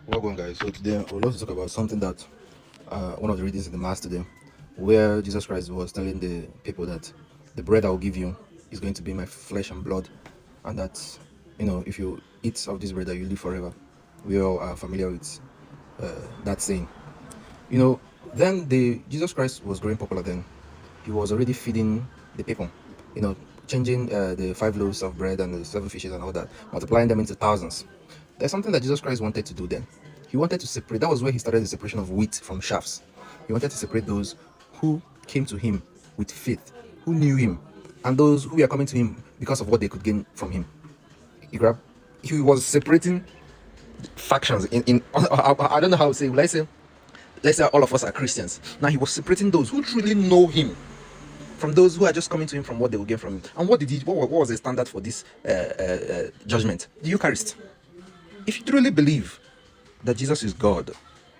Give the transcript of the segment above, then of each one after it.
Welcome, guys. So today I would love to talk about something that one of the readings in the Mass today, where Jesus Christ was telling the people that the bread I will give you is going to be my flesh and blood, and that if you eat of this bread, that you live forever. We all are familiar with that saying. You know, then the Jesus Christ was growing popular. Then he was already feeding the people. Changing the 5 loaves of bread and the 7 fishes and all that, multiplying them into thousands. There's something that Jesus Christ wanted to do then. He wanted to separate. That was where he started the separation of wheat from chaffs. He wanted to separate those who came to him with faith, who knew him, and those who were coming to him because of what they could gain from him. He was separating factions in I don't know how to say. Let's say all of us are Christians. Now he was separating those who truly know him from those who are just coming to him from what they will get from him. And what did he? What was the standard for this judgment? The Eucharist. If you truly believe that Jesus is God,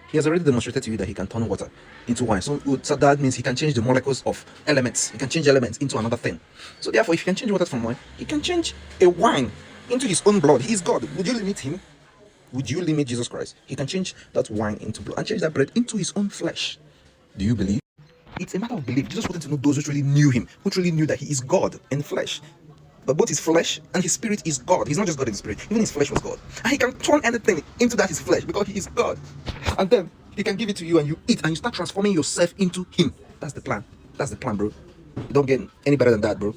he has already demonstrated to you that he can turn water into wine. So that means he can change the molecules of elements. He can change elements into another thing. So therefore, if he can change water from wine, he can change a wine into his own blood. He is God. Would you limit him? Would you limit Jesus Christ? He can change that wine into blood and change that bread into his own flesh. Do you believe? It's a matter of belief. Jesus wanted to know those who truly knew him, who truly knew that he is God in flesh. But both his flesh and his spirit is God. He's not just God in spirit. Even his flesh was God. And he can turn anything into that his flesh because he is God. And then he can give it to you and you eat and you start transforming yourself into him. That's the plan. That's the plan, bro. You don't get any better than that, bro.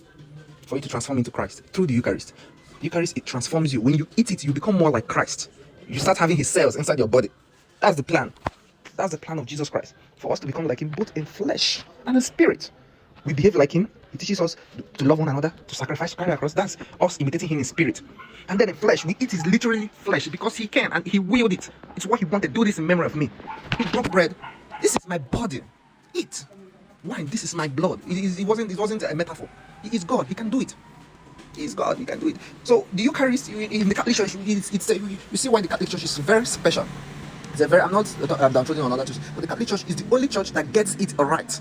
For you to transform into Christ through the Eucharist. The Eucharist, it transforms you. When you eat it, you become more like Christ. You start having his cells inside your body. That's the plan. That's the plan of Jesus Christ. For us to become like him both in flesh and in spirit. We behave like him. He teaches us to love one another, to sacrifice, to carry across. That's us imitating him in spirit. And then in flesh, we eat his literally flesh because he can and he willed it. It's what he wanted. Do this in memory of me. He broke bread. This is my body. Eat. Wine. This is my blood. It wasn't a metaphor. He is God. He can do it. He is God. He can do it. So the Eucharist in the Catholic Church, you see why the Catholic Church is very special. I'm not downtrodden on other churches, but the Catholic Church is the only church that gets it right.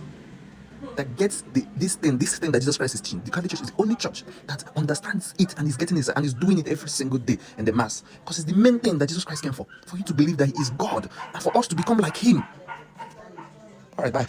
That gets this thing that Jesus Christ is teaching. The Catholic Church is the only church that understands it and is getting it and is doing it every single day in the Mass. Because it's the main thing that Jesus Christ came for you to believe that he is God and for us to become like him. All right, bye.